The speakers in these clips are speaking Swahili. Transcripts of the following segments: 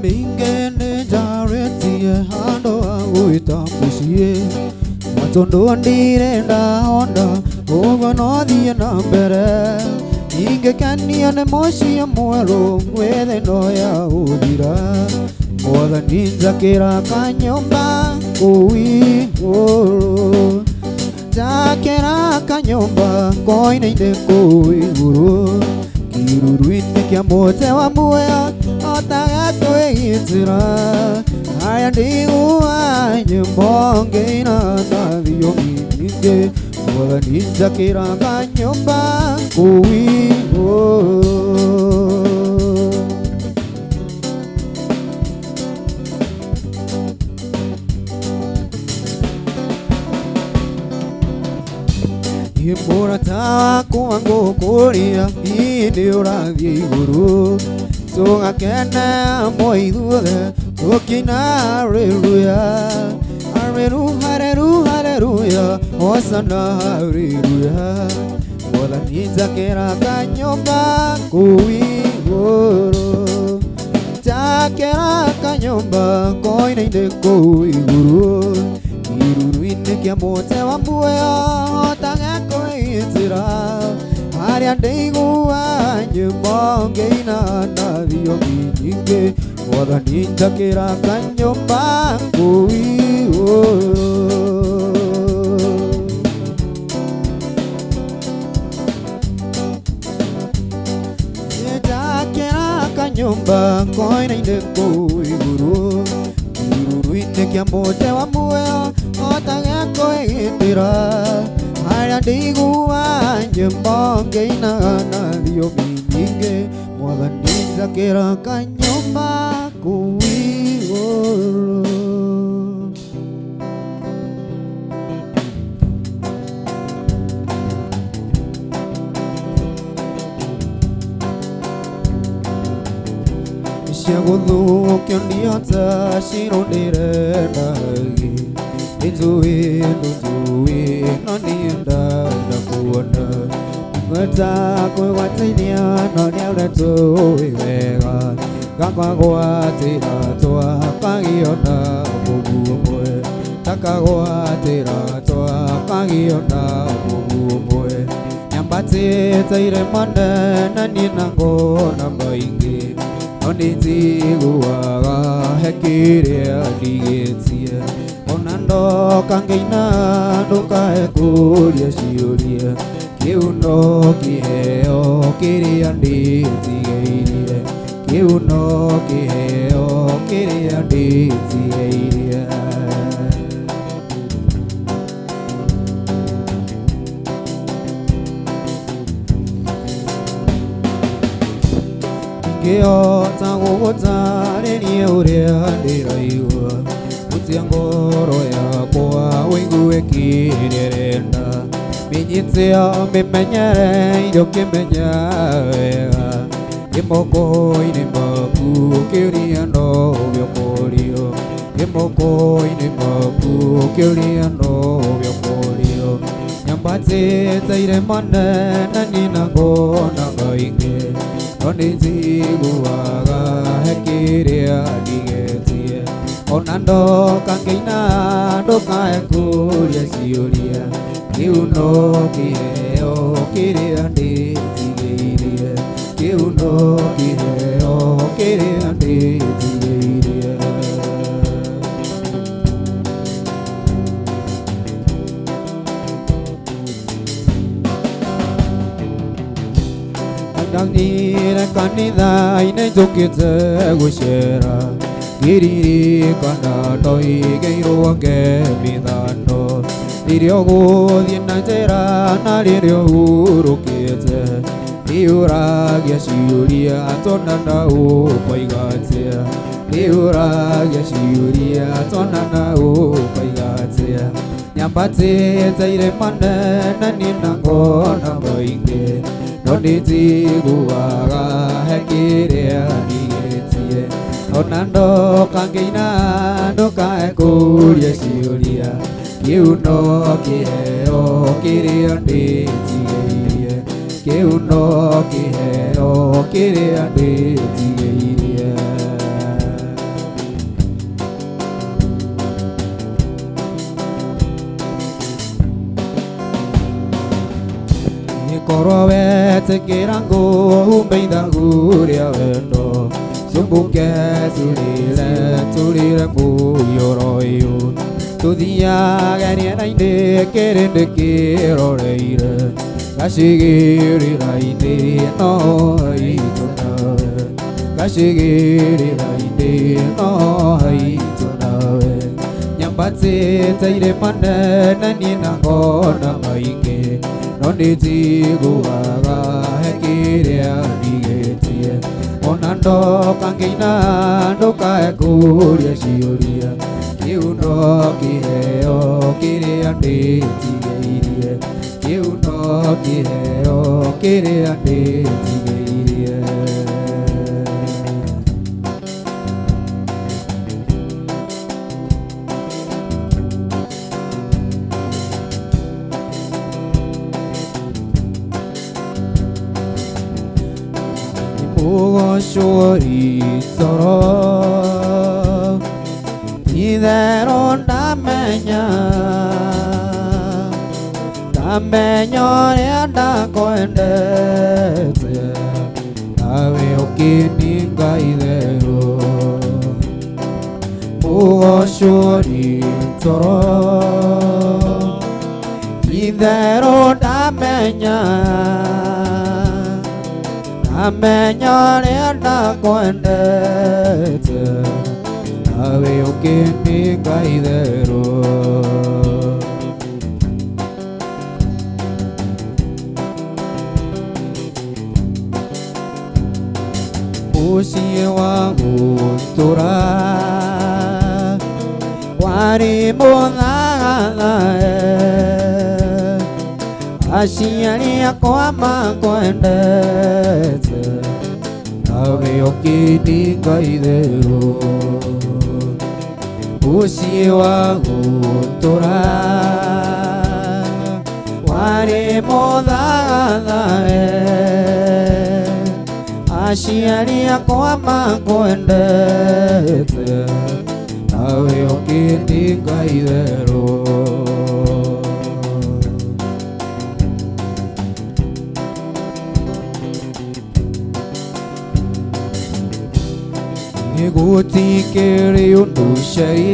Mingene jareti hando uita pushie Matondo andire da honda Ogo no dia nambere Inge kani ane moshi ya muero Mwede no ya udira Moda ninja kera kanyomba Kui oro Jakera kanyomba Koine inde kui uru Kiruru ine kia mote wa muea Otaga koe itira Aya ndiua Nyembonge ina Navio mininge Moda ninja kera kanyomba Kui oro Imbora tawa kuango korea Inde urathi iguru Songa kena moidure Tokina reruya Areru hareru hareruya Osana hareruya Moda ninja kera kanyomba Kui guru Jakera kanyomba Koina inde kui guru Kiruru ine kia mote wa muea Otaga koe itira Haria deigua Nyembonge ina Navio mininge Moda ninja kera kanyomba Kui oro Jakera kanyomba Koina inde kui guru Kiruru ine kia mote wa muea Otaga koe itira Haria deigua Nyembonge ina Navio mininge Moda ninja kera kanyomba Kui oro Shagodu kyondiata shirodere nagi Inzui nonienda nakuona Ngata koi watainia nonienda tui vega Kakwa kuatira toa kagiona bubu mwe Takagoa tira toa kagiona bubu mwe Nyambati taire mande nanina ngona maingi Oniti guaga hekirea digetia Onando kangeina doka ekuria shiuria Kiuno kiheo kiria nditigeire Kiuno kiheo kiria nditigeire Kio tangogota reni uria ndiraiwa Mutia ngoro yakwa wingue kirerenda Minyitia mimenyere irio kimenya wega Imoko-ini maku kiuria no biokorio Imoko-ini maku kiuria no biokorio Nyambati taire mane nanina ngona ngainge Oniti guaga hekirea digetia Onando kangeina doka ekuria siuria Kiuno kiheo kiria nditigeire Kiuno kiheo kiria nditigeire Ndanire kanitha ine njukite gucera Giriri kana noigeirwo ngemithano Ririo guthie na njira na ririo urukite Riuragia ciuria tonana ukoigatia Riuragia ciuria tonana ukoigatia Nyambati taire mane nanina ngona maingi Nonditi guaga hekirea digetie Onando kangeina doka ekuria ciuria Kiuno kiheo kiria nditigeire Kiuno kiheo kiria nditigeire Korowet kirango Beida guria vendo Sumbuke Tulire Muyoroyu Tudia Ganiana inde Kerende Kiroreire Kashigiri Raide No Haitunawe Kashigiri Raide No Haitunawe Nyambatse Taire Manda Nanina Gona Maike Nonditi Guaga Hekiria Digetia Onando Kangina Noka Kuria Shioria Kiuno Kiheo Kiria Ditia Kiuno Kiheo Kiria Ditia Shori soro Idero damenya Anda koendeze Awe okininga idero Shori soro Idero damenya Amenyore anda koendete Awe okini kaidero Usiye wangu tura Wari monaganae Ashiani yako ama koendete Awe okini kaidero Usiye wangu tora Wari modanae Ashiani yako ama koendete Awe okini kaidero Guti kiri undushari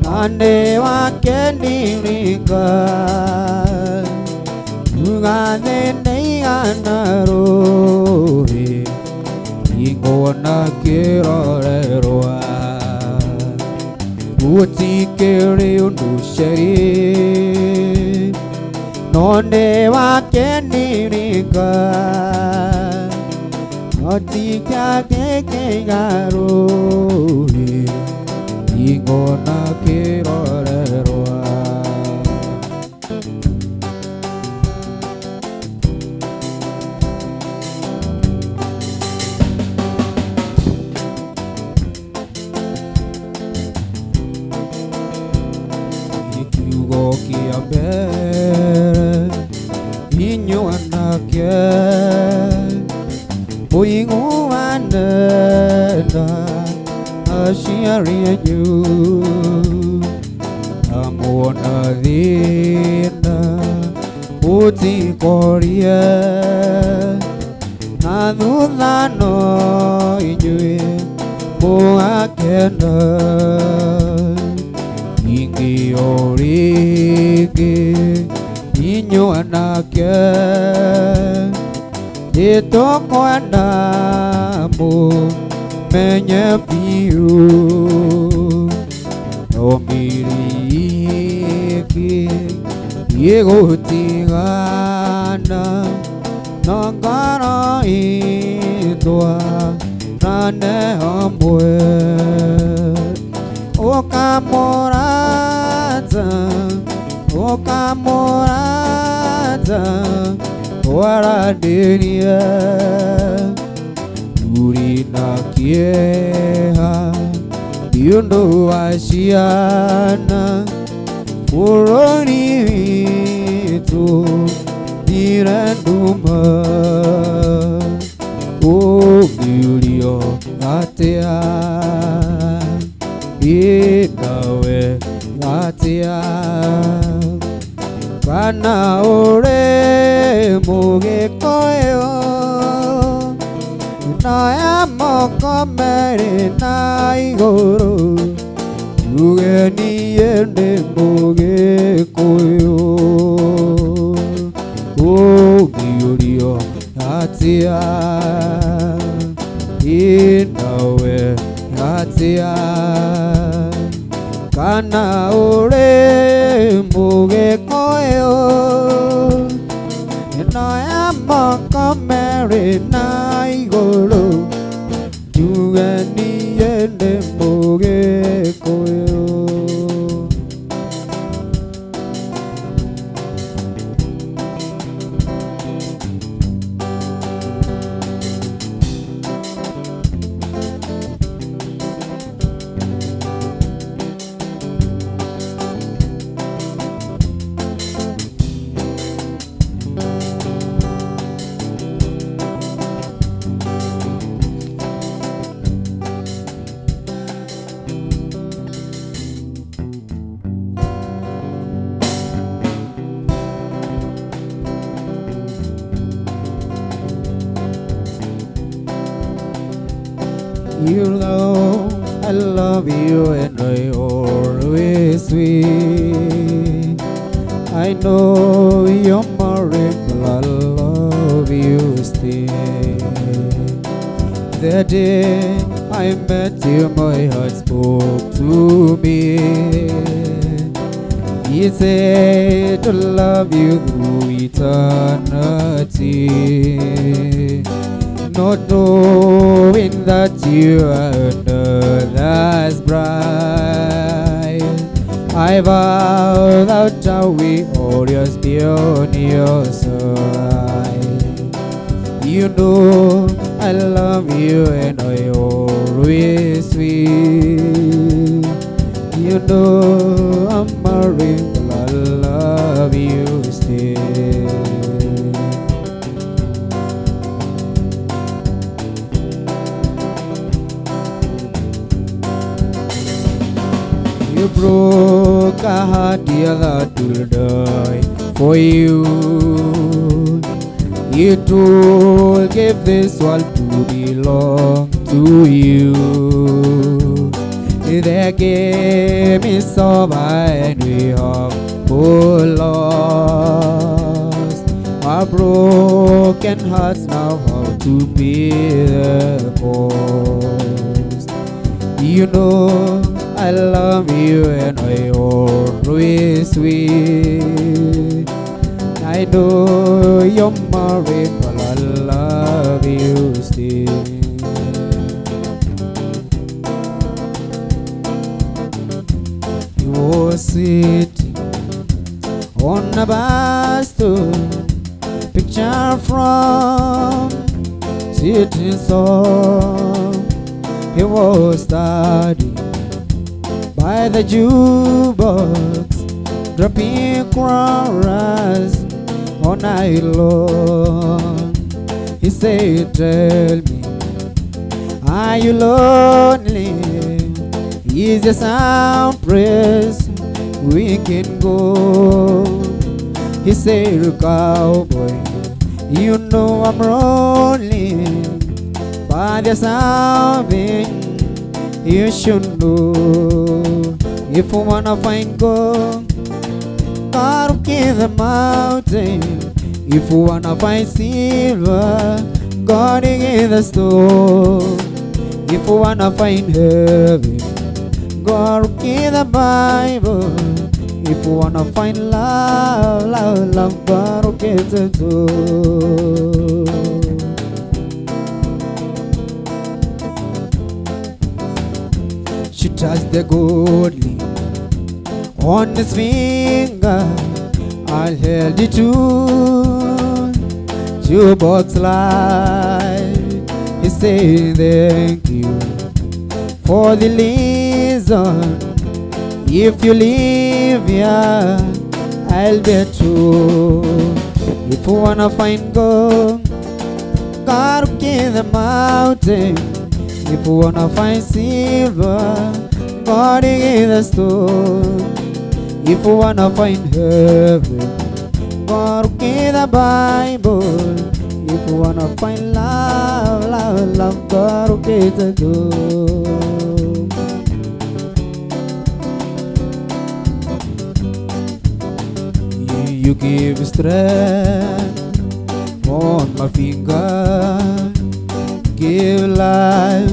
Ande wa kenirika Ugane nei anarori Ingo na kiroreroa Guti kiri undushari Nonde wa kenirika Otika keke garoi Ingo na kiroreroa Ikiugo kiabere Inyo anake Boyingu ananda Ashiari you Amona dina Uti korea Nanula no inue Boa kena Ingi origi Inyo anake Ito kwanda mo menye piu Omiriki Yego tigana Nangara itwa Nane amwe Okamorata Wara dunia Duri na kieha Diundo asiana Uroni itu Diranduma O Giulio Atea Inawe Atea kana ore muge koyo na amoko mere na igoro yuge ni ende muge koyo o giurio atia inawe atia kana ore muge koyo na amoko mere na igoro yuge ni ende muge koyo. You know I love you and I always will. I know you're miracle, I love you still. The day I met you, my heart spoke to me. He said to love you through eternity, not knowing that you are another's bride. I vow that I will always be on your side. You know I love you and I always will. You know I'm married, but I love you still. You broke a heart, dear, that will die for you. You told, give this world to belong to you. They gave me so and we have all lost. Our broken hearts now have to be the cost. You know I love you and I always will. I know you're married, but I love you still. You were sitting on a bus stool, picture from City Song. He was studying by the jukebox, dropping chorus all night long. He said, tell me, are you lonely? Is there some place we can go? He said, cowboy, you know I'm lonely, but there's something you should know. If you wanna find gold, go in the mountain. If you wanna find silver, go in the stone. If you wanna find heaven, go in the Bible. If you wanna find love, love, love, go get the door. She touched the gold ring on his finger. I held it to jukebox light. He said thank you for the reason. If you leave here, I'll be true. If you wanna find gold, go in the mountain. If you wanna find silver, go in the stone. If you wanna find heaven, Gotta read the Bible if you wanna find love, love, love. Gotta read the book. You give strength on my finger, give life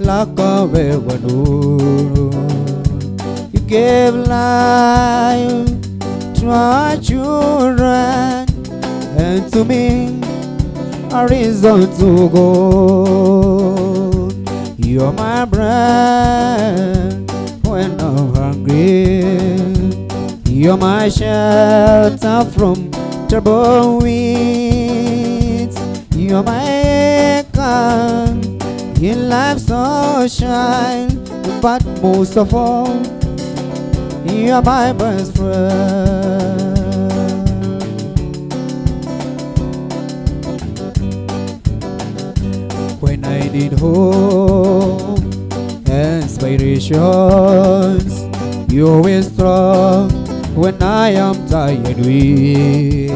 like a balloon. You give life to our children, and to me a reason to go. You're my bread when I'm hungry. You're my shelter from trouble winds. You're my anchor in life's sunshine. But most of all, you're my best friend. When I need hope and inspirations, you're always strong. When I am tired, weak,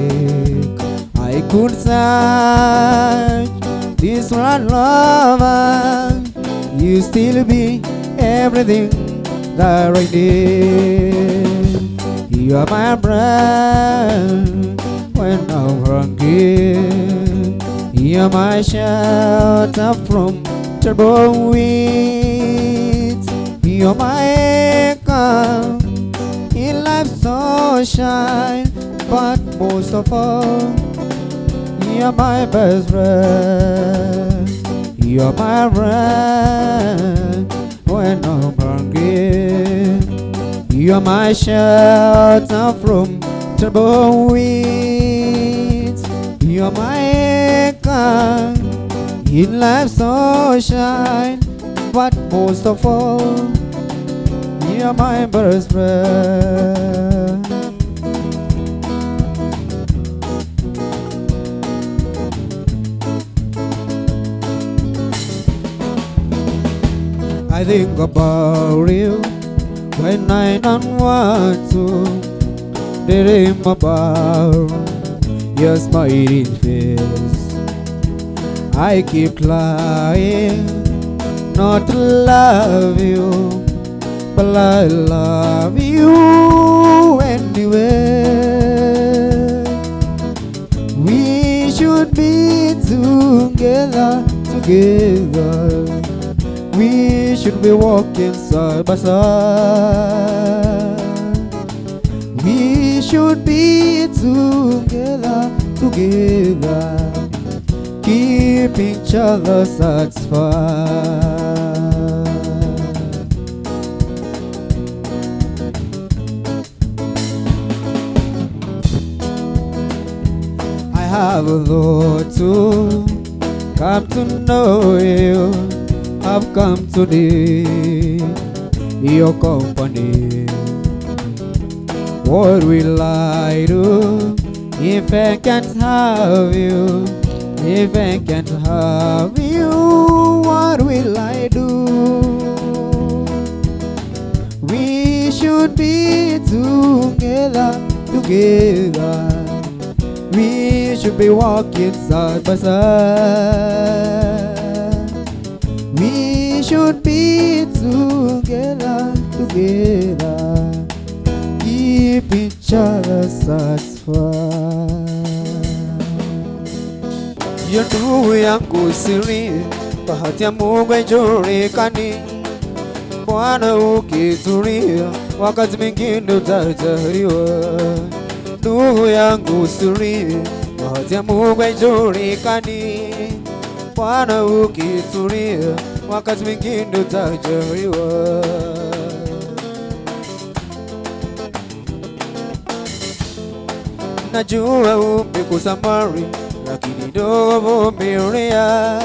I could search this one lover. You still be everything that I need. You are my bread when I'm hungry. You are my shelter from trouble winds. You are my anchor in life's sunshine, but most of all, you're my best friend. You're my friend when I'm hungry. You're my shelter from trouble winds. You're my anchor in life's sunshine, but most of all, you're my best friend. I think about you when I don't want to dream about your smiling face. I keep trying not to love you, but I love you anyway. We should be together, together. We should be walking side by side. We should be together, together. Keep each other satisfied. I have a lot to come to know you. I've come to need your company. What will I do if I can't have you? If I can't have you, what will I do? We should be together, together. We should be walking side by side. We should be together, together. Keep each other satisfied. Yo ndugu yangu siri, bahati ya Mungu haijulikani. Bwana ukitulia, wakati mwingine utajariwa. Ndugu yangu siri, bahati ya Mungu haijulikani. Bwana ukitulia, wakati mwingine utajariwa. Najua umekusamari, lakini ndio vumilia.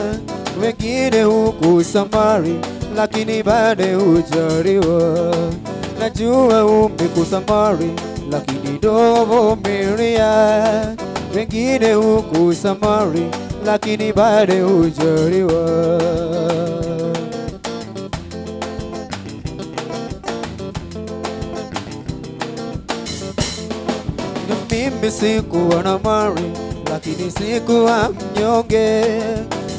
Wengine hukusamari, lakini bado hujariwa. Najua umekusamari, lakini ndio vumilia. Wengine hukusamari, lakini bado hujariwa. Mimi sikuwa na mali, lakini sikuwa mnyonge.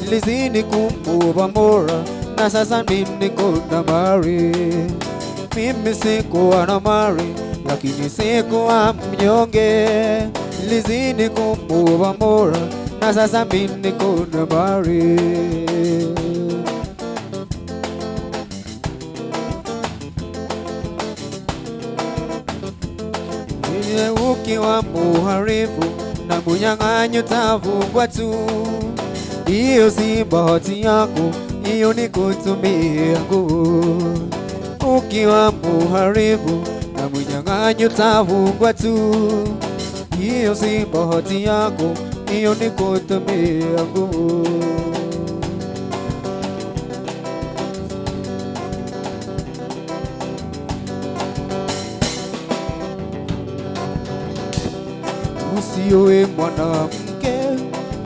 Nilizidi kumuomba Mola, na sasa mimi niko na mali. Mimi sikuwa na mali, lakini sikuwa mnyonge. Nilizidi kumuomba Mola, na sasa mimi niko na mali. Ukiwa muharifu na munyang'anyi utafungwa tu. Hiyo si bahati yako, hiyo ni kutumia nguvu. Ukiwa muharifu na munyang'anyi utafungwa tu. Hiyo si bahati yako, hiyo ni kutumia nguvu. Usioe mwanamke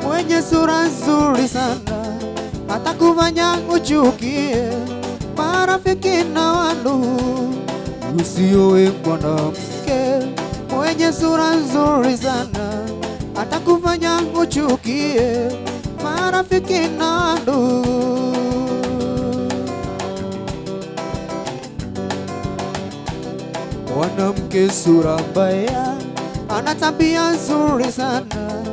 mwenye sura nzuri sana, atakufanya uchukie marafiki na wandugu. Usioe mwanamke mwenye sura nzuri sana, atakufanya uchukie marafiki na wandugu. Mwanamke sura mbaya ana tabia nzuri sana,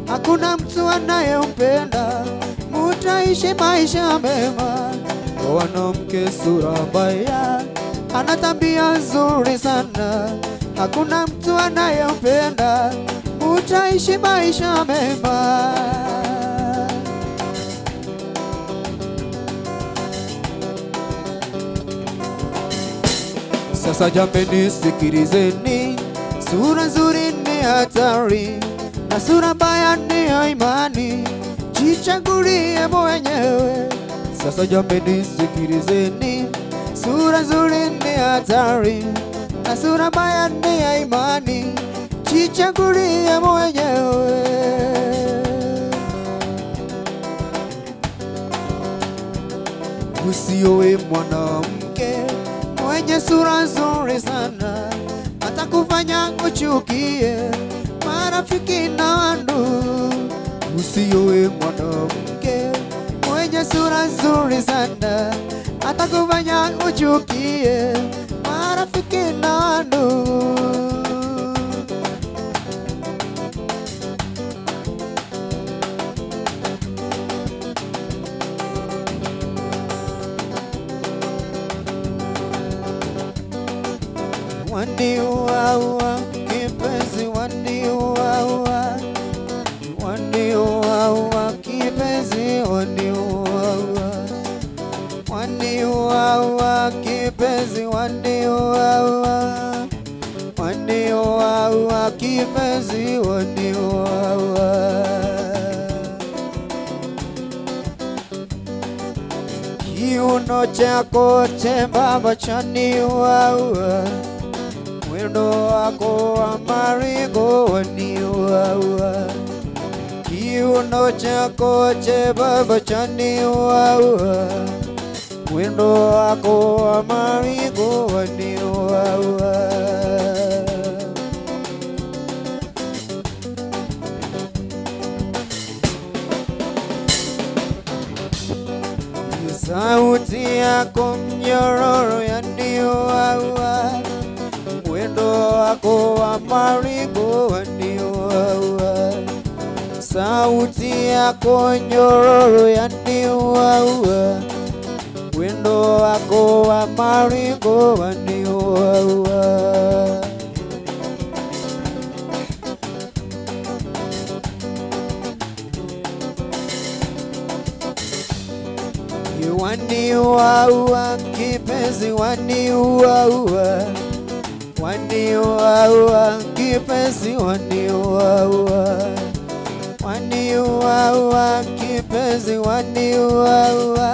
hakuna mtu anayempenda, mutaishi maisha mema. Mwanamke sura mbaya ana tabia nzuri sana, hakuna mtu anayempenda, mutaishi maisha mema. Sasa jameni, sikilizeni, sura nzuri ni hatari na sura mbaya ni ya imani, jichagulie mwenyewe. Sasa jameni, sikilizeni, sura nzuri ni hatari na sura mbaya ni ya imani, jichagulie mwenyewe. Usioe mwanamke mwenye sura nzuri sana, atakufanya uchukie marafiki na ndugu. Usioe mwanamke mwenye sura nzuri sana, atakufanya uchukie marafiki na ndugu. Waniuaua kipenzi, waniuaua, waniuaua kipenzi, waniuaua, waniuaua kipenzi, waniuaua, waniuaua kipenzi, waniuaua. Kiuno chako chembamba chaniuaua, mwendo wako wa maringo waniuaua. Kiuno chako chembamba chaniuaua, mwendo wako wa maringo waniuaua. Sauti yako mnyororo yaniuaua, mwendo wako wa maringo waniuaua. Sauti yako nyororo yaniuaua, mwendo wako wa maringo waniuaua. Waniuaua kipenzi, waniuaua, waniuaua kipenzi, waniuaua, waniuaua kipenzi, waniuaua,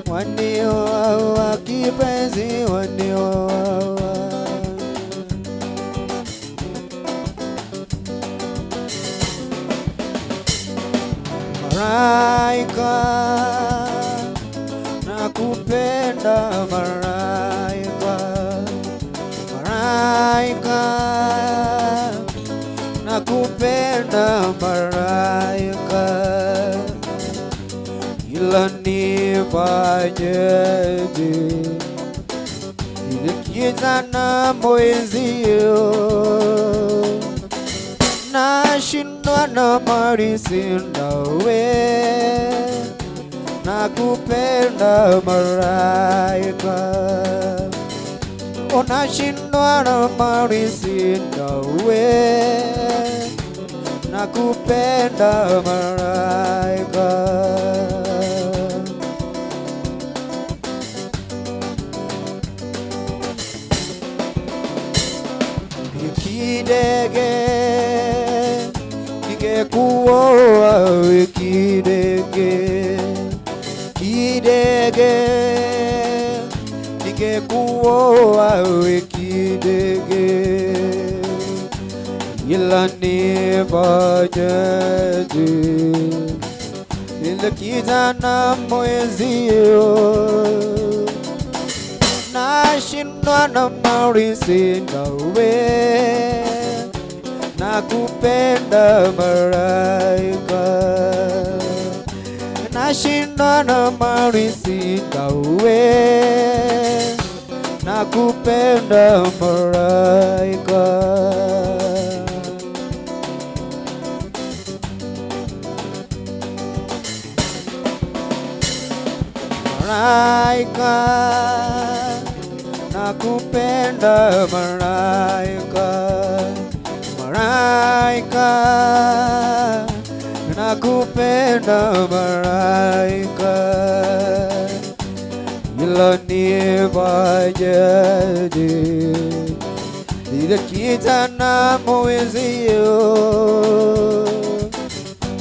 waniuaua kipenzi, waniuaua. Malaika nakupenda, malaika, malaika nakupenda malaika, ila nifanyeje ili kijana mwenzio, nashindwa na mali sinawe, nakupenda malaika, nashindwa na mali sinawe, nakupenda malaika. Kidege ningekuoa, kidege, kidege ningekuoa, kidege, ila nifanyeje ili kijana mwenzio, nashindwa na mali sinawe, nakupenda malaika, nashindwa na mali sinawe, nakupenda malaika. Malaika, nakupenda malaika, malaika, nakupenda malaika, ila nifanyeje ili kijana mwenzio,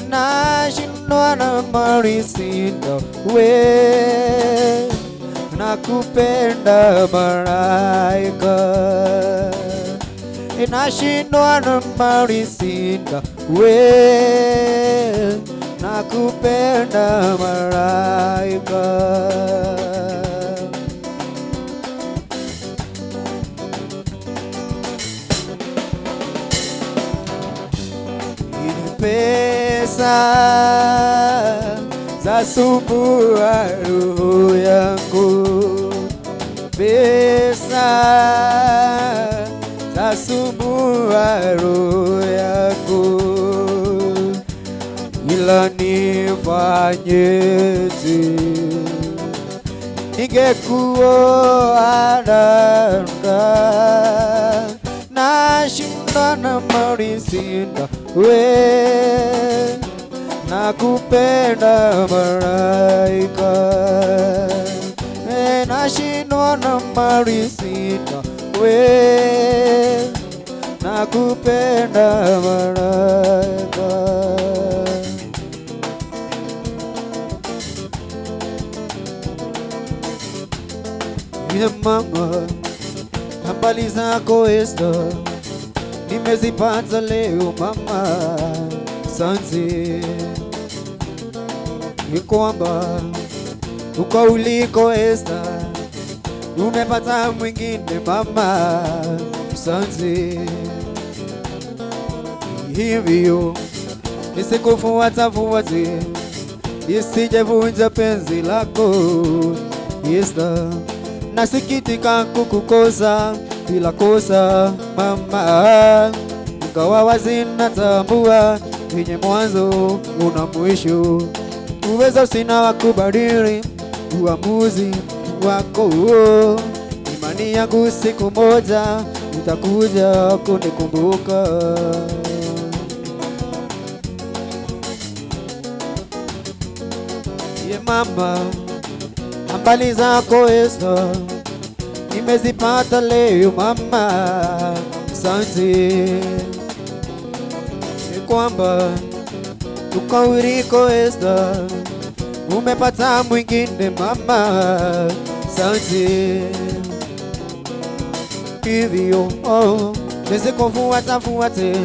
nashindwa na mali sinawe, nakupenda malaika, nashindwa na mali sinawe, nakupenda malaika. Pesa zasumbua roho yangu, pesa zasumbua roho yangu, ila nifanyeje ningekuoa dada, nashindwa na mali sinawe, nakupenda malaika, nashindwa na mali sinawe, nakupenda malaika. Mama, habari zako Esther, nimezipata leo mama, asante. Ni kwamba uko uliko Esther, umepata mwingine mama, asante. Hivyo nisikufuata fuate, nisijevunja penzi lako Esther, nasikitika kukukosa bila kosa mama, ingawa wazi natambua yenye mwanzo una mwisho, uwezo sina wa kubadili uamuzi wako. Imani yangu siku moja utakuja kunikumbuka. Ye mama, habari zako Esther, nimezipata leo mama, asante. Ni kwamba uko uliko Esther, umepata mwingine mama, asante. Hivyo nisikufuata fuate,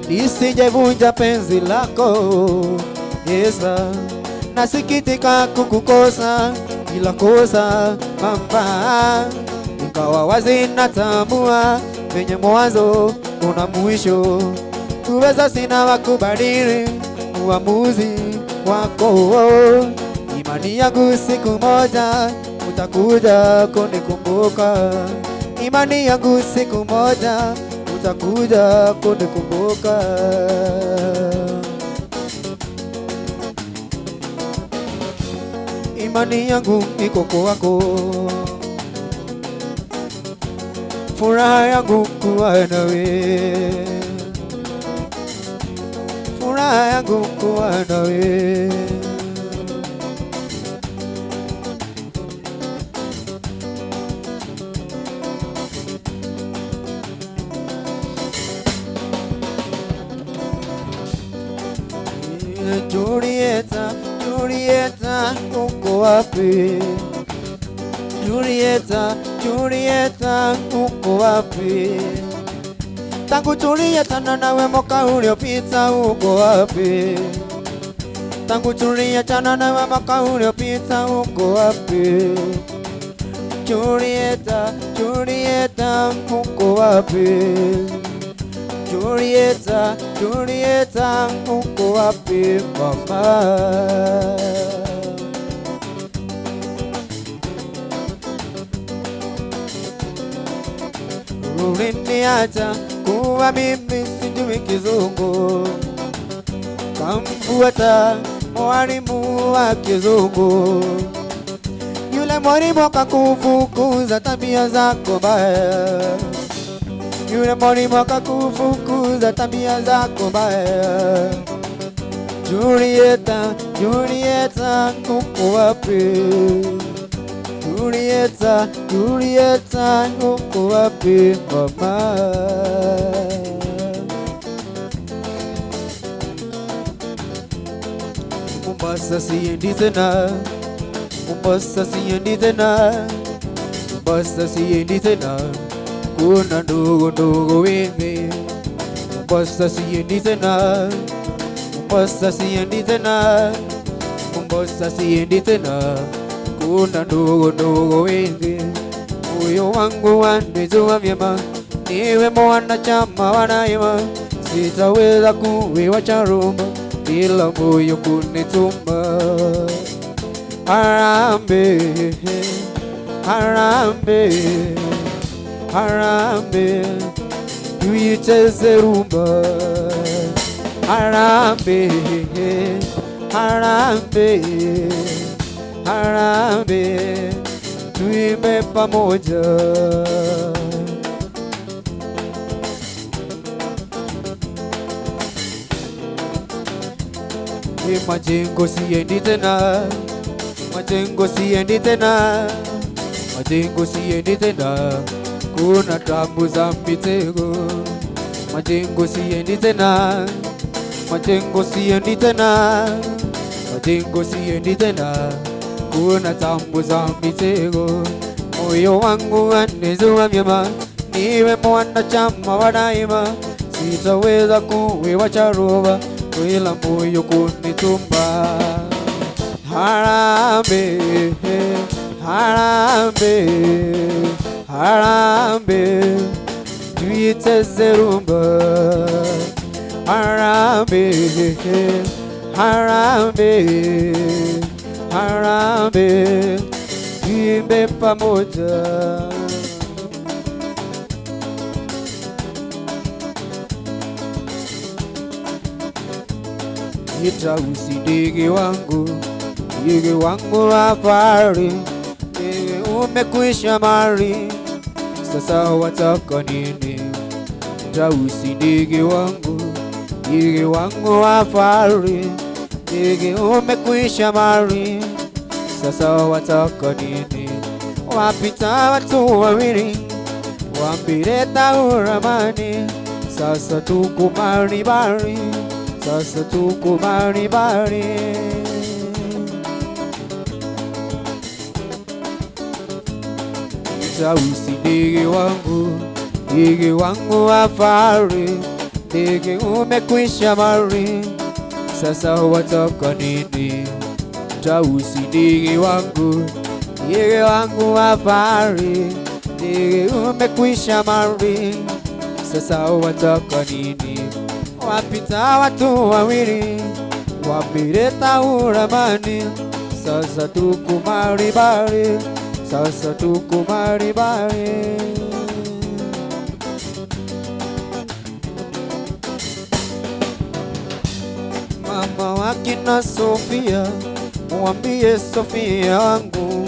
nisijevunja penzi lako Esther, nasikitika kukukosa bila kosa mama, ingawa wazi natambua penye mwanzo una mwisho, uwezo sina wa kubadili uamuzi wako. Imani yangu siku moja utakuja kunikumbuka. Imani yangu siku moja utakuja kunikumbuka. Imani yangu iko kwako, furaha yangu kuwa nawe, furaha yangu kuwa nawe. Julieta, Julieta, uko wapi? Julieta, Julieta, uko wapi? Tangu Julieta na nawe mwaka uliopita, uko wapi? Tangu Julieta na nawe mwaka uliopita, uko wapi? Julieta, Julieta, uko wapi? Julieta, Julieta, uko wapi mama? Uliniacha kuwa mimi sijui kizungu, kamfuata mwalimu wa kizungu. Yule mwalimu akakufukuza tabia zako mbaya, yule mwalimu akakufukuza tabia zako mbaya. Julieta, Julieta, uko wapi? Julieta, Julieta, uko wapi mama? Mombasa siendi tena, Mombasa siendi tena, Mombasa siendi tena, kuna ndugu ndugu wengi. Mombasa siendi tena, Mombasa siendi tena, Mombasa siendi tena, kuna ndugu ndugu wengi. Moyo wangu wanijua vyema, niwe mwanachama wa daima, sitaweza kuiwacha rumba bila moyo kunituma. Harambee, harambee, harambee, tuicheze rumba. Harambee, harambee, harambee, tuimbe pamoja. Majengo siendi tena, majengo siendi tena, majengo siendi tena, kuna tabu za mitego. Majengo siendi tena, majengo siendi tena, majengo siendi tena, kuna tabu za mitego. Moyo wangu wanijua vyema, niwe mwanachama wa daima, sitaweza kuiwacha rumba bila moyo kunituma. Harambee, harambee, harambee, tuicheze rumba. Harambee, harambee, harambee, tuimbe pamoja. Tausi ndege wangu, ndege wangu wa fahari, ndege umekwisha mali, sasa wataka nini? Tausi ndege wangu, ndege wangu wa fahari, ndege umekwisha mali, sasa wataka nini? Wapita watu wawili, wambireta uramani, sasa tuko baribari, sasa tuko baribari. Tausi ndege wangu wa fahari, ndege umekwisha mali, sasa wataka nini? Tausi ndege wangu wa fahari, ndege umekwisha mali, sasa wataka nini? wapita watu wawili, wapileta uramani. Sasa tuko maribari, sasa tuko maribari. Mama wakina Sofia, mwambie Sofia wangu,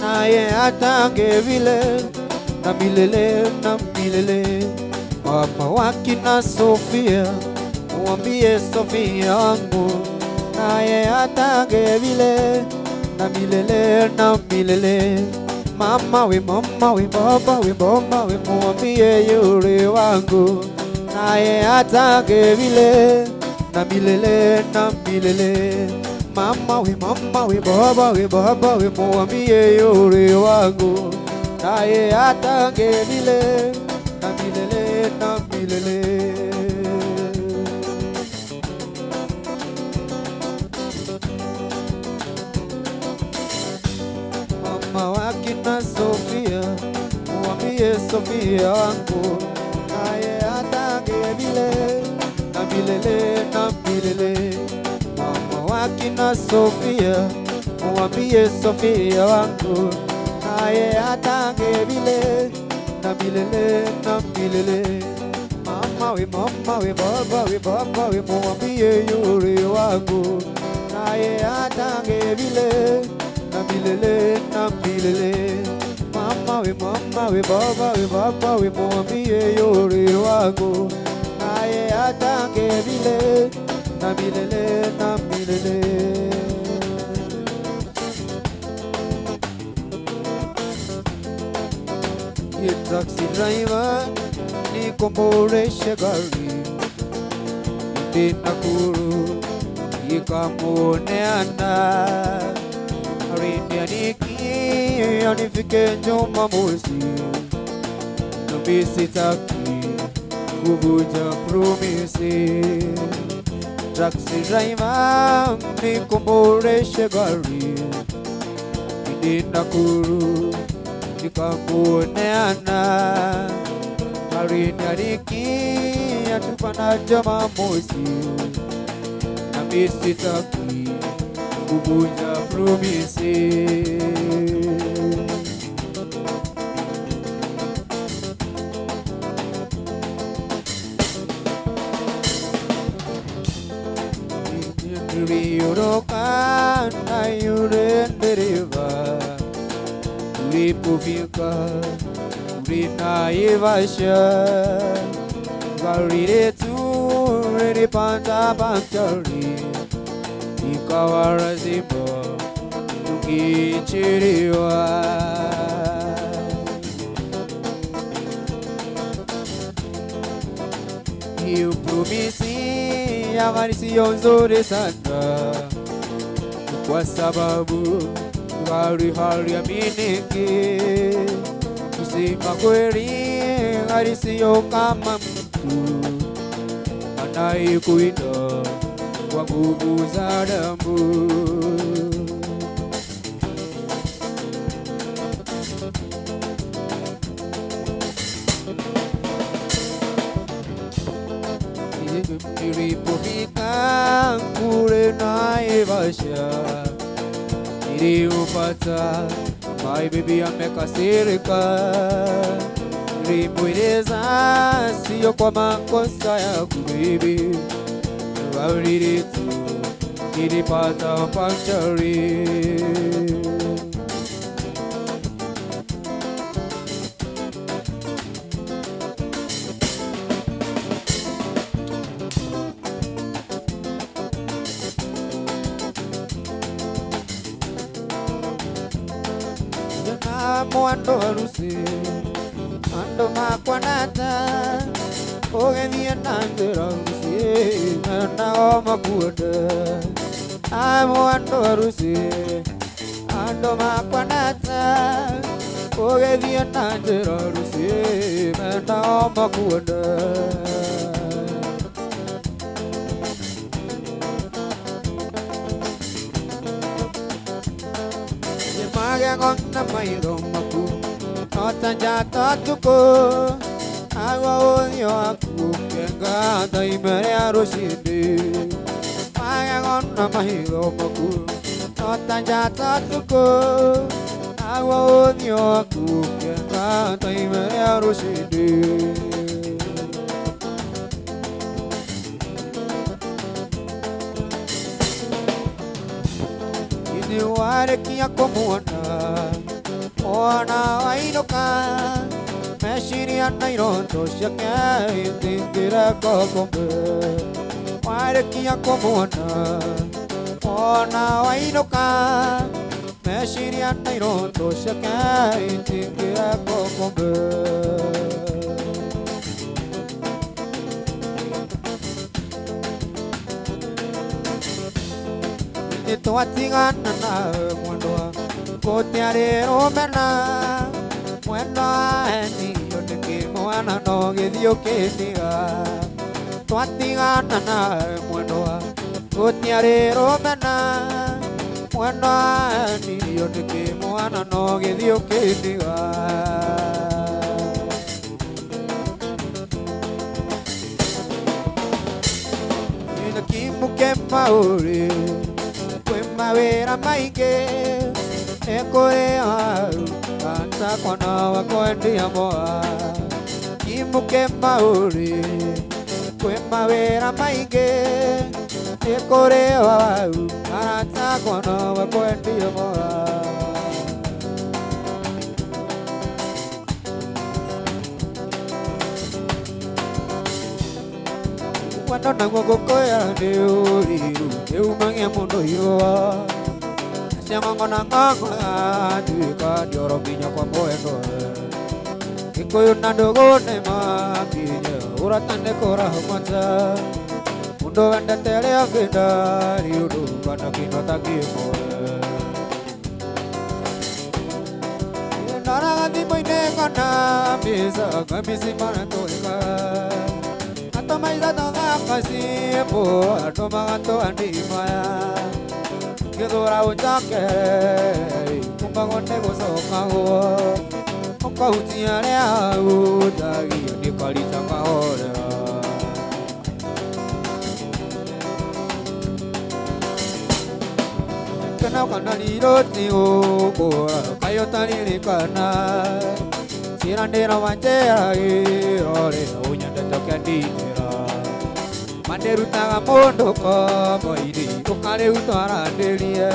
naye atange vile na milele na milele. Mama wakina Sofia, mwambie Sofia wangu, naye atange vile na milele na milele. Mama we baba we mama we, mwambie yule wangu, naye atange vile na milele na milele. Mama we baba we, mwambie yule wangu, naye atange vile na milele na milele. Mama wakina Sofia, mwambie Sofia wangu, naye atange vile na milele na milele. Mama wakina Sofia, mwambie Sofia wangu, naye atange vile na milele na milele. Mama we baba we, mwambie yule wangu, naye atange vile na milele na milele. Mama we baba we, mwambie yule wangu, naye atange vile na milele na milele. Taxi driver, nikomboreshe gari ndi Nakuru, ikamuoneana alinianiki anifike Jumamosi, nami sitaki kuvunja promisi. Taxi driver, nikomboreshe gari ndi Nakuru, nikamuoneana alinianiki atufana Jumamosi, nami sitaki kuvunja promisi. Niliondoka na yule dereva, tulipofika kule Naivasha, gari letu lilipata baktari, ikawa lazima tukichelewa. Hiyo promisi ya gari siyo nzuri sana, kwa sababu gari haliaminiki. Kusema kweli, gari siyo kama mtu anayekuinda kwa nguvu za damu. Nilipofika kule Naivasha, nilimpata my baby amekasirika. Nilimweleza siyo kwa makosa yangu baby, gari letu nilipata puncture. Ando harusi, ando makwanata, ogethie na njĩra harusi, menao makuenda. Ando harusi, ando makwanata, ogethie na njĩra harusi, menao makuenda. Magagona mairo maku, otanja tatuko, Agodio akukenga taimere arushindi Magagona mahigo moku Notanja tatuko Agodio akukenga taimere arushindi Ini warekia komuana Ona wainoka Meshiri anairondo shaka Indingira kokombe Warekia komuana Ona wainoka Meshiri anairondo shaka Indingira kokombe Nituatigana na mwandoa Kotiare romena Mwenda eni yoteke mwana no githio kindiga Twatigana na mwandoa Kotiare romena Mwenda eni yoteke mwana no githio kindiga Ina kimuke mauri Mawera maige Ekore haru Kanta kwana wakwendi amoa Kimuke mauri Kwe mawera maige Ekore haru Kanta kwana wakwendi amoa Wano nango kokoya ni uriru Eumangia mundo hiroa Siamango nangango Duika dioro minya kwa moendo Kikoyu nandogo nema Kinya uratande kora humata Mundo wende tele akinda Riudu kana kino takimoe Narangati moine kana Bisa kamisi mana toika Maiza tonga kasipo atoma to andimaya Gedora utake kumbangonde gosokago Okautia lea utagi nikalita kahora Kana kana liroti o kayota lirikana Sirandera wanjera irore unyanda tokandira Manderutaga mondo ko moiri ukare utara delie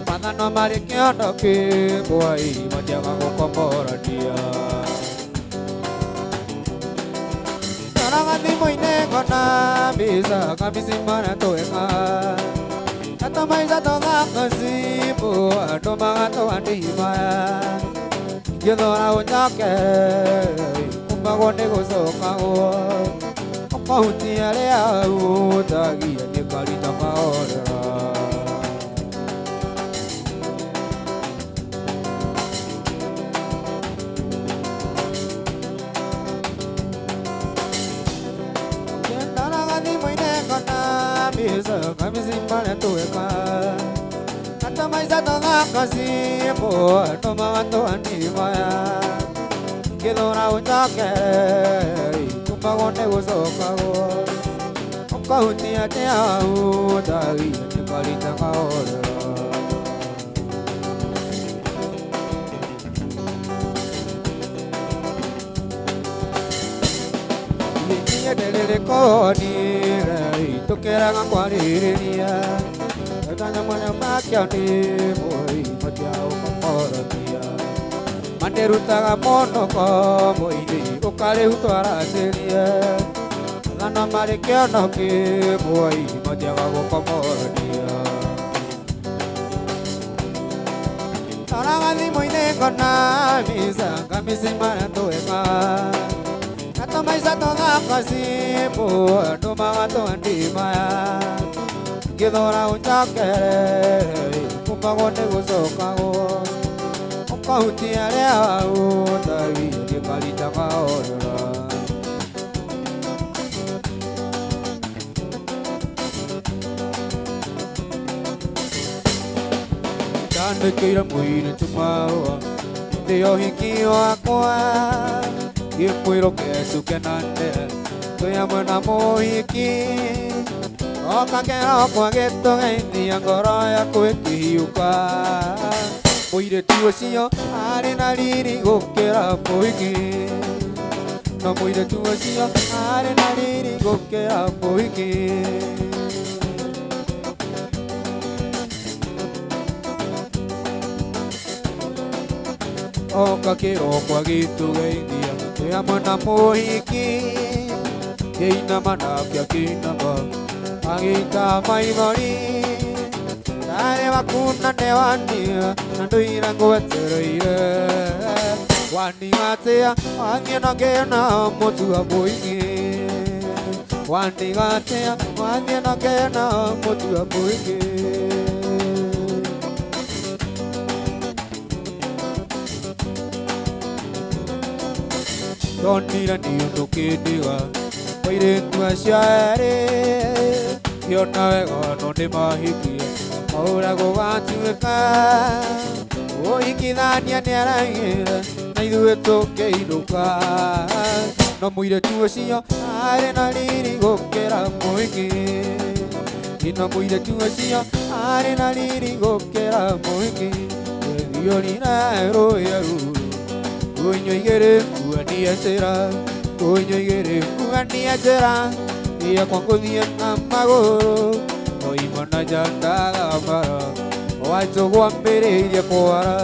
Padano mari kyondo ke boy mojaga kokomora dia Tarangati moine kona bisa kabisi mana toeka Atamai zato ngakasi bo atoma to andimaya Gedora utake kumbagonde gosokago Okautia lea utagi nikalita kahora Yendaragani moine kona bisa kamisi mbale tueka Atamai zato ngakasi bo atoma to andimaya Gedora utake Kumbagonde gosokago Okautia tea utagi nikalita kahora Yiniya delele koni rai Tokera ngakwaririya Tana mwana makiani Moi matiao kakoratia Manderutaga mono ko moini Ukare utara delia Lana mare kiano ke Moi matiaga gokomoratia Tarangani moine kona Misa kamisi mana toeka Atamai sato nakasipo Atoma to andimaya Gedora utakere Kumbagonde gosokago Okautia lea utagi nikalita kahora Tanda keira muina tumawa Teo hiki o akoa Kimwiro kesu kenande tuyamuna muhiki oka kero kwa geto geinia ngoro yaku ikihiuka muiritu ucio arĩ na riri gũkĩra mũhiki no muiritu ucio arĩ na riri gũkĩra mũhiki oka kĩrokwa gĩtũgeithia twĩ hamwe na mũhiki kĩinama nake akĩinama agĩita maithori tarĩ wakunane wania na ndũire ngwetereire wandigatĩa wathiĩ na ngĩna mũtua mũingĩ wandigatĩa wathiĩ na ngĩna mũtua mũingĩ ndonire nĩ ũndũ kĩndiga airĩtu acio erĩ kĩona wega no nĩmahikie maũra gũgatuĩka ũhikithania nĩaraigĩra na ithuĩ tũkĩinũka no mũirĩtu ũcio arĩ na riri gũkĩra mũingĩ no mũirĩtu ũcio arĩ na riri gũkĩra mũingĩ thiorina rũya ruru Kunyo igere kuania njĩra kunyo igere kuania njĩra iya kwangu thie na magũrũ oimana jandaga mara wajogwa mbĩrĩirie kwara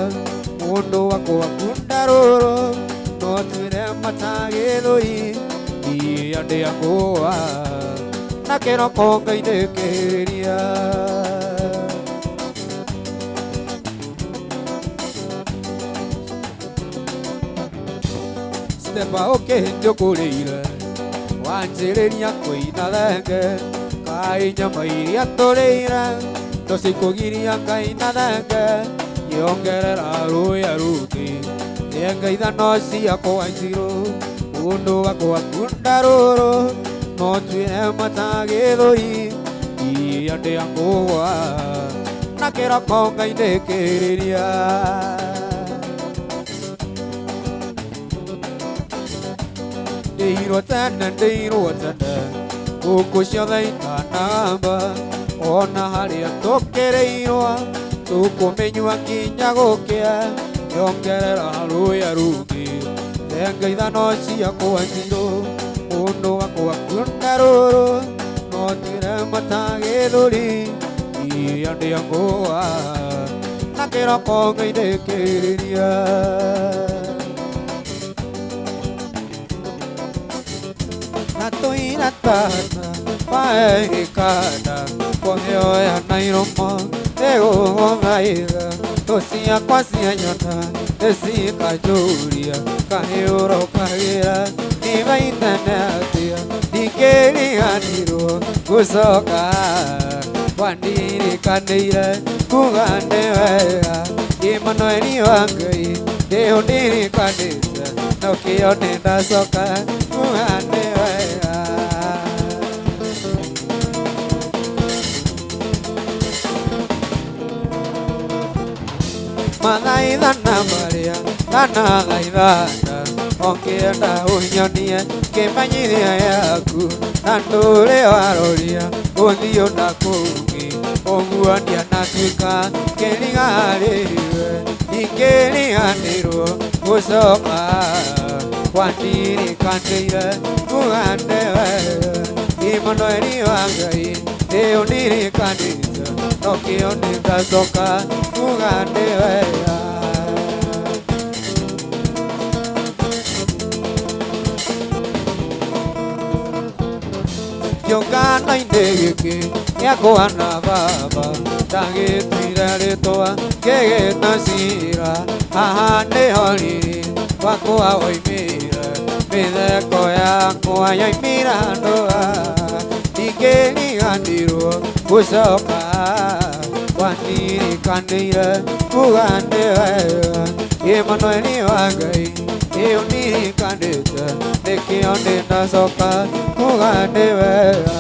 mũndũ wakwa kunda rũrũ no twĩre matagĩthũi iya ndĩakũa na kĩroko ngainĩkĩrĩria Stepa ũkĩnjũkũrĩire wanjĩrĩria kũina thenge kai nyama iria tũrĩire tũcikũgiria ngaina thenge yongerera rũya rũngĩ thenge ithano ciakwa njirũ mũndũ wakwa kunda rũrũ no twĩre matagĩthũi iya ndĩakũa na kĩroko ngainĩkĩrĩria Ndĩirwo tene ngũkũ ciothe itanamba ona harĩa tũkĩrĩirwo tũkũmĩnyua nginya gũkĩa yongerera rũya rũngĩ thenge ithano ciakwa njirũ mũndũ wakwa kunda rũrũ no twĩre matagĩthũri iya ndĩakũa na kĩroko ngainĩkĩrĩria Natoira tata paekana koheo na iroma ego ngaiga tosia kwasia nyota esika juria kaheoro kagira ni vaitanatia dikeli aniro kusoka wandiri kanira kugande wega Emmanueli wangai deo diri kanisa nokio nenda soka kugande wega Malaithana Maria Nana gaithana Ongienda unyonie Kimanyithia yaku Nandure waroria Uthio na kungi Oguania na tuika Kĩrigarĩwe Ikĩriganĩrwo Gũcoka Wandirikanĩire Kugande wega Emmanueli wangai Ndĩũ ndirikanĩte Nokĩo nĩndacoka Kugande wega Kĩũngano-inĩ gĩkĩ gĩakwa na baba ndagĩtuire rĩtwa ngĩgĩta cira haha nĩho riri wakwa woimire mĩtheko yakwa yoimire ndũa ndingĩriganĩrwo gũcoka wandirikanĩire kugande wega Emmanueli wangai Ndĩũ ndirikanĩte nĩkĩo ndĩnacoka kugande wega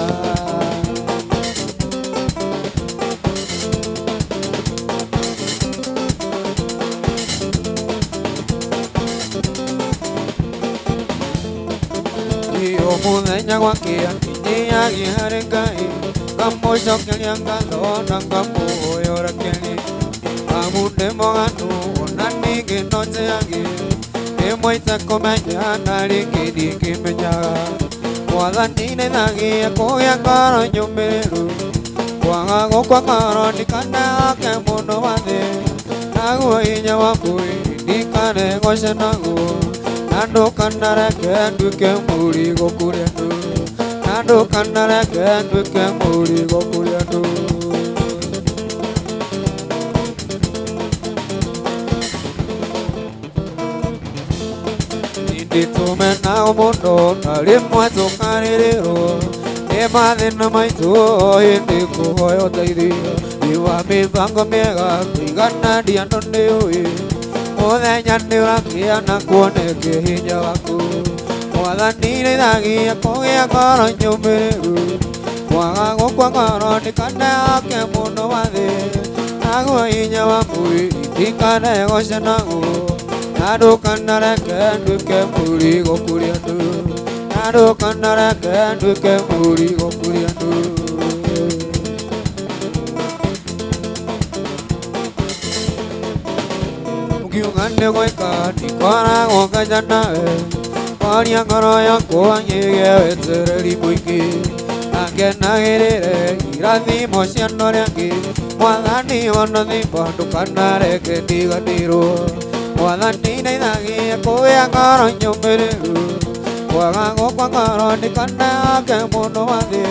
muthenya gwakia nginyagi harĩ Ngai ngamũcokeria ngatho na ngamũhoyora keri amu ndĩ mũganu ona ningĩ no njĩyagi rĩmwe itakũmenya na rĩngĩ ndingĩmenyaga Mwathani nĩthagia kũgĩa ngoro nyũmĩrĩru kwaga gũkua ngoro ndikanake mũndũ wa thĩ naguo hinya wa mwĩrĩ ndikanegoce naguo na ndũkanareke nduĩke mũrigo kũrĩ andũ na ndũkanareke nduĩke mũrigo kũrĩ andũ nditumenaga mũndũ na rĩmwe tũkarĩrĩrwo nĩ mathĩna maitũ hĩndĩ kũhoya ũteithio nĩ wa mĩbango mĩega kũigana ndiandũ nĩũĩ mũthenya nĩũrakĩa na kuoneke hinya waku Mwathani nĩthagia kũgĩa ngoro nyũmĩrĩru kwaga gũkua ngoro ndikanake mũndũ wa thĩ naguo hinya wa mwĩrĩ ndikanegoce naguo na ndũkanareke nduĩke mũrigo kũrĩ andũ na ndũkanareke nduĩke mũrigo kũrĩ andũ ũngiuga nĩ gwĩka ndikoragwo nganja nawe kwaria ngoro yakwa nyĩgĩe wetereri mũingĩ na ngenagĩrĩre irathimo cia andũ arĩa angĩ Mwathani ona thimba ndũkanareke ndiganĩrwo Mwathani nĩthagia kũgĩa ngoro nyũmĩrĩru kwaga gũkua ngoro ndikanake mũndũ wa thĩ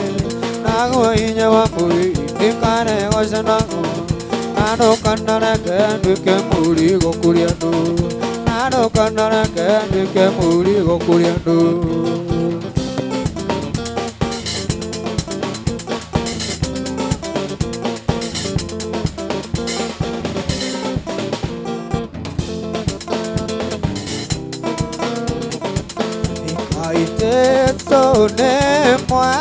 naguo hinya wa mwĩrĩ ndikanegoce naguo na ndũkanareke nduĩke mũrigo kũrĩ andũ na ndũkanareke nduĩke mũrigo kũrĩ andũ Iteso nemwa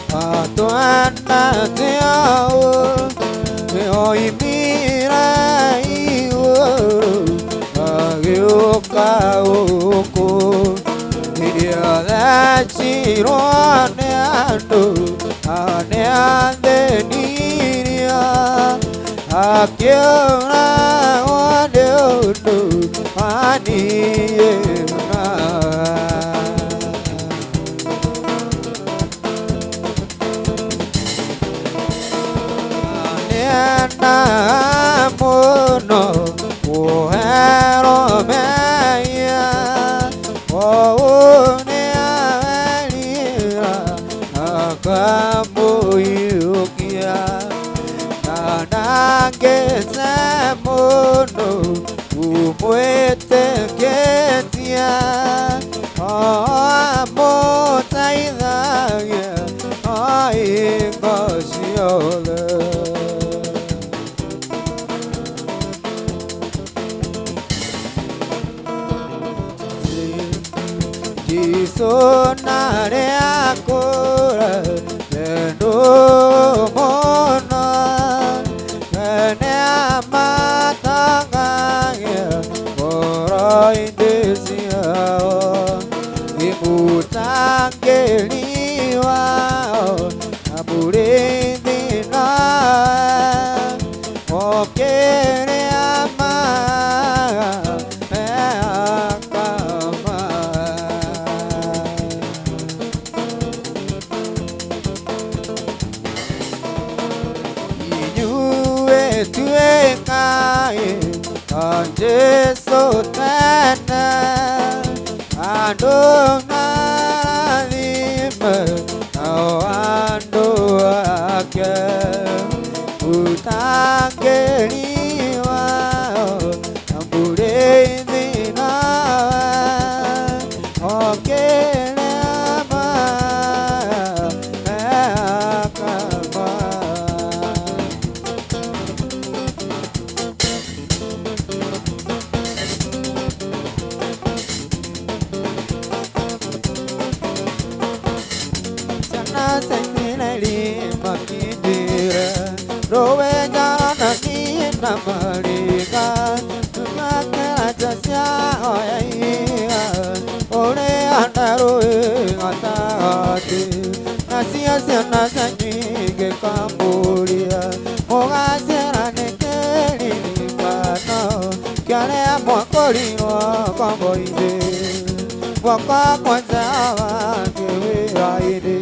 atuana teao meoimira iwo ageuka uko iriadachiro aneando aneandeniria akiona wadeono maniena Namono Uero meia Ounea velira Akamuiukia Nanangete mono Umuete ketia Amotaithagia Aingociole Sonare akora lendo mona kene amatangaya kora indesia imutangeliwa aburindina okere ama Jesu tena Adonai lima Ando ake Utangeliwa Ambuleni na Okele ama Akama Namariga, Makaraja, Ore Andaru, sanyige Cambodia Mogazera nekeli nikano Kiale mwakoli wa kamboide Waka kwanza wakewe raide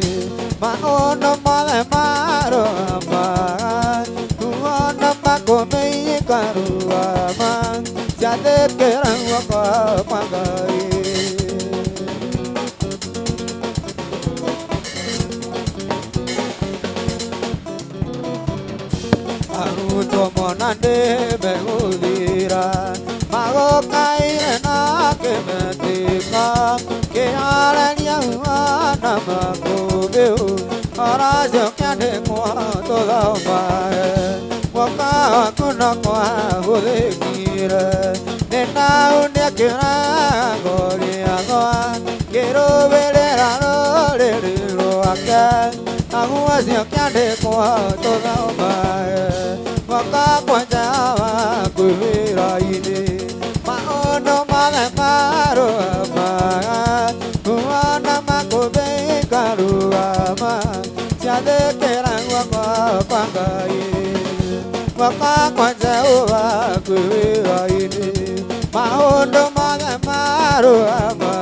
Maono male maro ama Tuono makome karu ama Jade kerang waka pangai Aruto monande begulira Mago kaire na kemetika Kealania uana makobeu Arajo kyande kwa toda umae Waka kuna kwa hudekire Nena unia kira goria goa Kero velera no leliro ake Aguasio kyande kwa toda umae Waka kwanja wa kuhira ine Maono male maro ama Uana makobe karu ama Jade kerang waka pangai Waka kwanja wa kuhira ine Maono male maro ama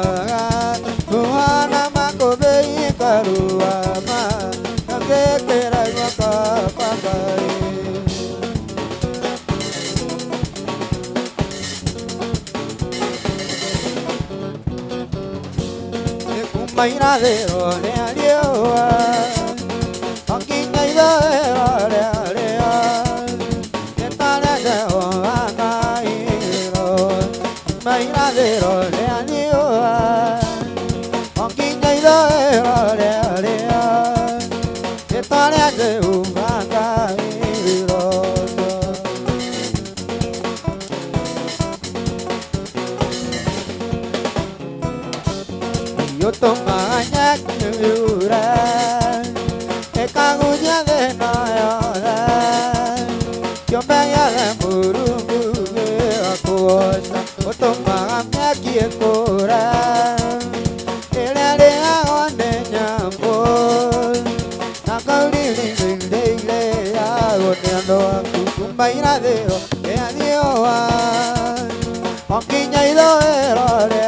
Uana makobe karu ama Jade kerang waka pangai Maina de ore alioa Akinga ida ore alea Netale de oa iro Maina de ore alioa Akinga ida ore alea Netale de oa iro Yo toma nyak nyura Ekagunya de nayora Yo baya de murungu akosa Yo toma nyak yekora Ele de agonde nyambo Nakauli lindile ya goneando Kumbaira de o e adioa Onkinya ido erore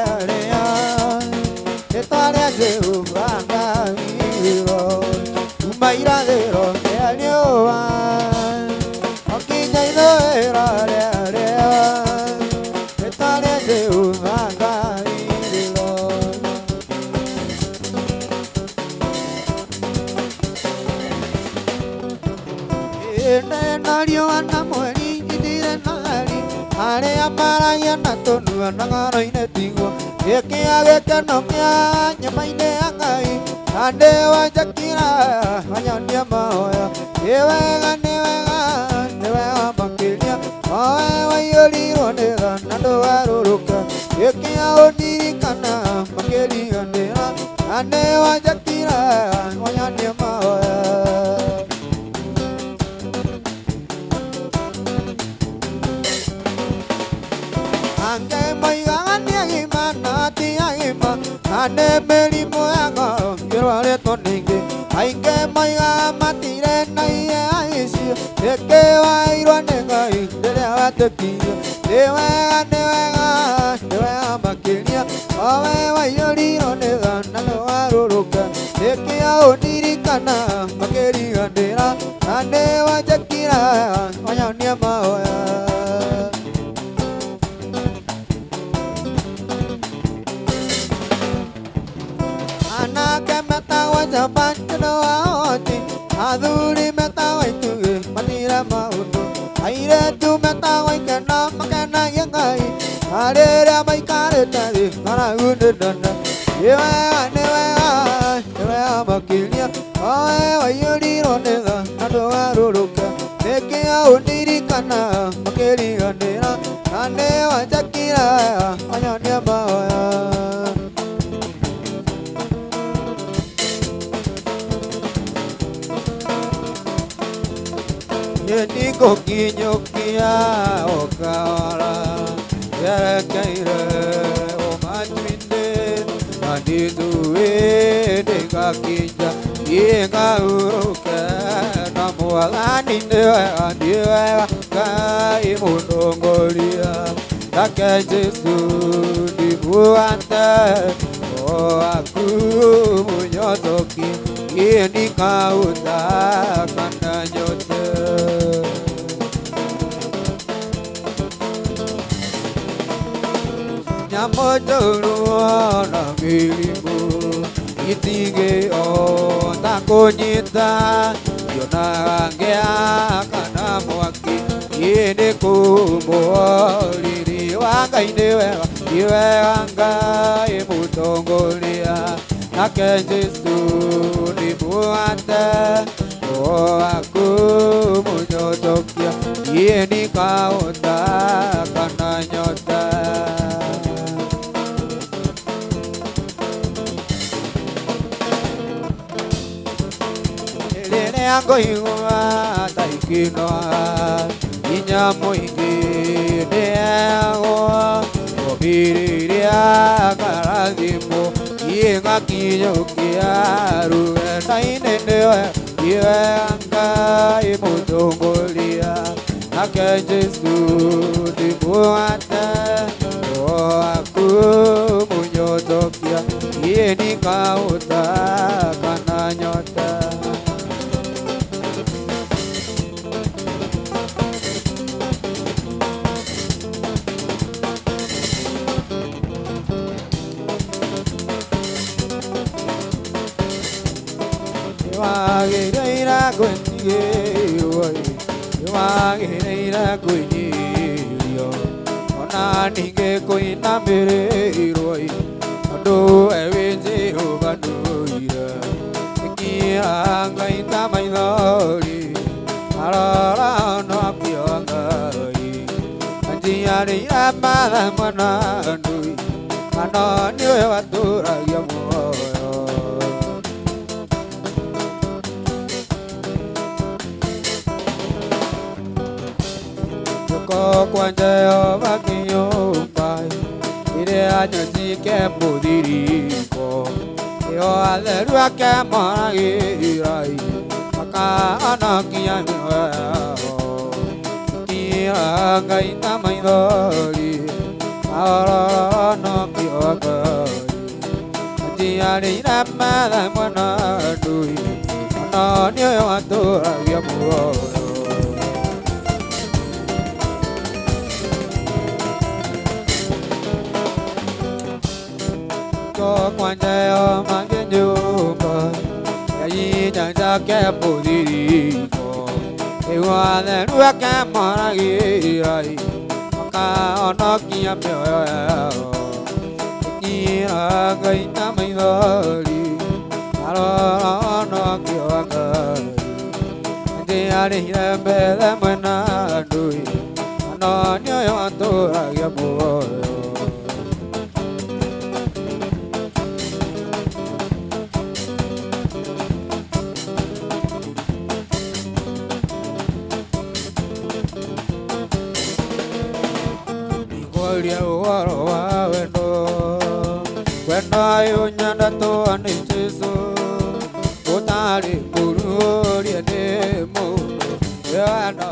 Etalia de ubanga iro Umaira de ro de alioa Okinya ilo era le alea Etalia de ubanga iro Ene nario anamueri idire nagari Ale amara yana tonu anagaro inetigo Eke ageke no kia nyamaine angai Ande wa jakira hanyania mahoya Ewega newega makilia Oe wa yoli ronera nando waruruka Eke aonirikana makeli andera Ande wa jakira hanyania mahoya Ange maiga niagima nati agima Ane meri moanga Yerwale toninge Ainge maiga matire naiye aisio Eke wa irwane ngai Dele awatekia Newega makilia Owe wa yori ronega Nalo waruruka Eke aonirikana Makeli andera Ane wa jakira Wanyania mahoya Anake metawa japan kedoa oti Aduri metawa itu matira mautu Aire tu metawa ikena makena yengai Adera maikare tari ngara gunde danda Yewega makilia Oe wa yuri ronega nado waruruka Eke aunirikana makeli andera Ane wa jakira anyanya mahoya Yeniko kinyokia okawala Yerekeire o matwinde Adiduwe de kakija Inga uruke na mualani ndiwe kai mundongolia take Jesu ndibuante o aku munyotoki ini kauta kana nyote nyamotoruona milimu itige o takonyita yona ngea kana mwaki yene kumoliri wanga inewe iwe wanga imutongolia nake Jesu nibuate o aku munyotokia yeni kaota kana nyota Ango iwa taikinoa inya moingi neago obiriria karadimo inga kinyokia ruenda inenewe iwe anga imutongolia nake Jesu ndibuate o aku munyotokia yeni kauta kana nyota Wagereira kwenye wagereira kwenye ona ninge koina mere iroi ando ewenje obandoira kia ngaita mainori arara no apiongai anjiari amara manandui anani watura yamo Kwanje obakiyo pai ire anyozi ke mudiriko yo alerua ke maragirai maka anakia miho kia ngaita maidori ara no kiogai tiari ramada mana dui ana nyo atura yamu Kwanje o mangenyo yayi janja ke podiriko ewa le ruwa ke maragi rai maka onokia pyo ni agai ta mai dori aro onokio agai de ari be le mana dui ano nyo to ya bo Ayo nyanda to ane Jesu Otari kuru riade mo Ya na